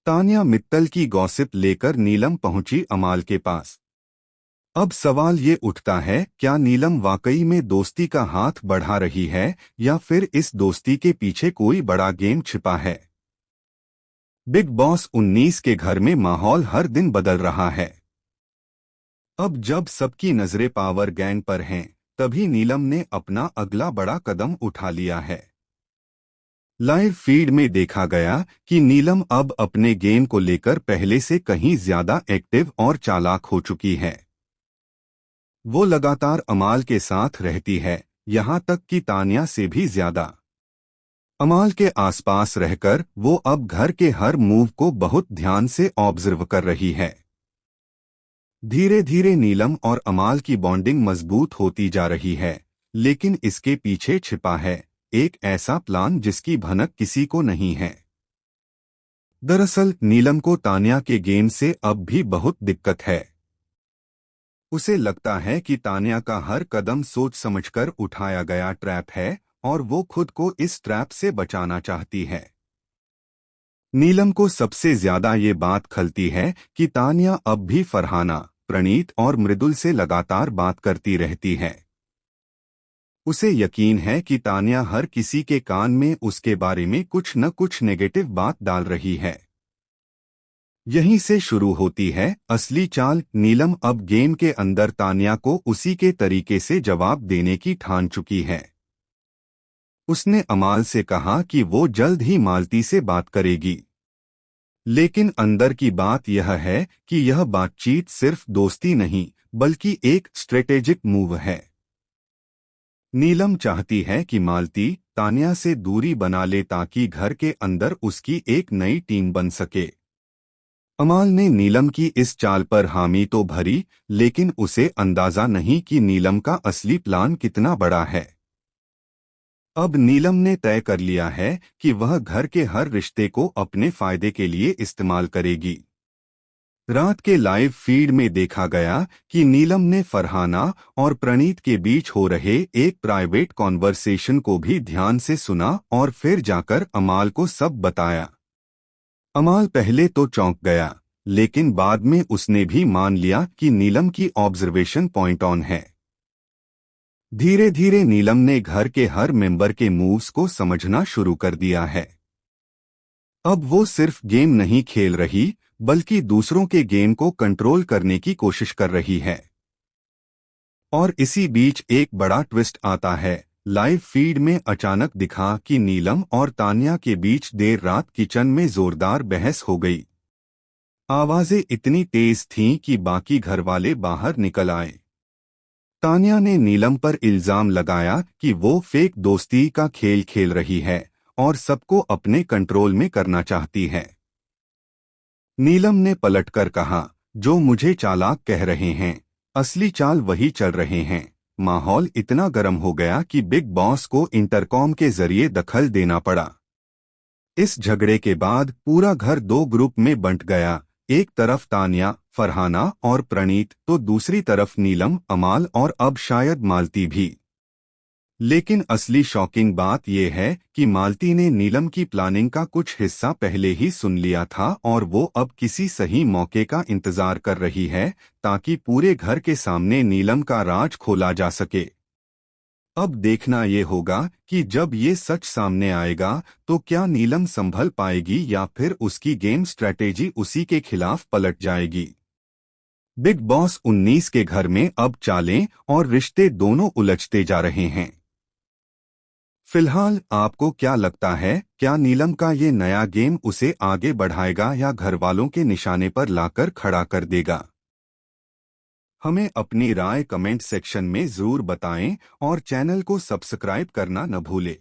तान्या मित्तल की गॉसिप लेकर नीलम पहुंची अमाल के पास। अब सवाल ये उठता है, क्या नीलम वाकई में दोस्ती का हाथ बढ़ा रही है या फिर इस दोस्ती के पीछे कोई बड़ा गेम छिपा है। बिग बॉस 19 के घर में माहौल हर दिन बदल रहा है। अब जब सबकी नजरें पावर गैंग पर हैं, तभी नीलम ने अपना अगला बड़ा कदम उठा लिया है। लाइव फीड में देखा गया कि नीलम अब अपने गेम को लेकर पहले से कहीं ज्यादा एक्टिव और चालाक हो चुकी है। वो लगातार अमाल के साथ रहती है, यहाँ तक कि तान्या से भी ज्यादा। अमाल के आसपास रहकर वो अब घर के हर मूव को बहुत ध्यान से ऑब्जर्व कर रही है। धीरे धीरे नीलम और अमाल की बॉन्डिंग मजबूत होती जा रही है, लेकिन इसके पीछे छिपा है एक ऐसा प्लान जिसकी भनक किसी को नहीं है। दरअसल नीलम को तान्या के गेम से अब भी बहुत दिक्कत है। उसे लगता है कि तान्या का हर कदम सोच समझकर उठाया गया ट्रैप है और वो खुद को इस ट्रैप से बचाना चाहती है। नीलम को सबसे ज्यादा ये बात खलती है कि तान्या अब भी फरहाना, प्रणीत और मृदुल से लगातार बात करती रहती है। उसे यकीन है कि तान्या हर किसी के कान में उसके बारे में कुछ न कुछ नेगेटिव बात डाल रही है। यहीं से शुरू होती है असली चाल। नीलम अब गेम के अंदर तान्या को उसी के तरीके से जवाब देने की ठान चुकी है। उसने अमाल से कहा कि वो जल्द ही मालती से बात करेगी, लेकिन अंदर की बात यह है कि यह बातचीत सिर्फ दोस्ती नहीं बल्कि एक स्ट्रेटेजिक मूव है। नीलम चाहती है कि मालती तान्या से दूरी बना ले ताकि घर के अंदर उसकी एक नई टीम बन सके। अमाल ने नीलम की इस चाल पर हामी तो भरी, लेकिन उसे अंदाजा नहीं कि नीलम का असली प्लान कितना बड़ा है। अब नीलम ने तय कर लिया है कि वह घर के हर रिश्ते को अपने फायदे के लिए इस्तेमाल करेगी। रात के लाइव फीड में देखा गया कि नीलम ने फरहाना और प्रणीत के बीच हो रहे एक प्राइवेट कॉन्वर्सेशन को भी ध्यान से सुना और फिर जाकर अमाल को सब बताया। अमाल पहले तो चौंक गया, लेकिन बाद में उसने भी मान लिया कि नीलम की ऑब्जर्वेशन पॉइंट ऑन है। धीरे धीरे नीलम ने घर के हर मेंबर के मूव्स को समझना शुरू कर दिया है। अब वो सिर्फ गेम नहीं खेल रही बल्कि दूसरों के गेम को कंट्रोल करने की कोशिश कर रही है। और इसी बीच एक बड़ा ट्विस्ट आता है। लाइव फीड में अचानक दिखा कि नीलम और तान्या के बीच देर रात किचन में जोरदार बहस हो गई। आवाजें इतनी तेज थीं कि बाकी घरवाले बाहर निकल आए। तान्या ने नीलम पर इल्जाम लगाया कि वो फेक दोस्ती का खेल खेल रही है और सबको अपने कंट्रोल में करना चाहती है। नीलम ने पलटकर कहा, जो मुझे चालाक कह रहे हैं, असली चाल वही चल रहे हैं। माहौल इतना गर्म हो गया कि बिग बॉस को इंटरकॉम के जरिए दखल देना पड़ा। इस झगड़े के बाद पूरा घर दो ग्रुप में बंट गया। एक तरफ तान्या, फरहाना और प्रणीत तो दूसरी तरफ नीलम, अमाल और अब शायद मालती भी। लेकिन असली शॉकिंग बात यह है कि मालती ने नीलम की प्लानिंग का कुछ हिस्सा पहले ही सुन लिया था और वो अब किसी सही मौके का इंतजार कर रही है ताकि पूरे घर के सामने नीलम का राज खोला जा सके। अब देखना ये होगा कि जब ये सच सामने आएगा तो क्या नीलम संभल पाएगी या फिर उसकी गेम स्ट्रैटेजी उसी के खिलाफ पलट जाएगी। बिग बॉस 19 के घर में अब चालें और रिश्ते दोनों उलझते जा रहे हैं। फिलहाल आपको क्या लगता है, क्या नीलम का ये नया गेम उसे आगे बढ़ाएगा या घरवालों के निशाने पर लाकर खड़ा कर देगा? हमें अपनी राय कमेंट सेक्शन में जरूर बताएं और चैनल को सब्सक्राइब करना न भूलें।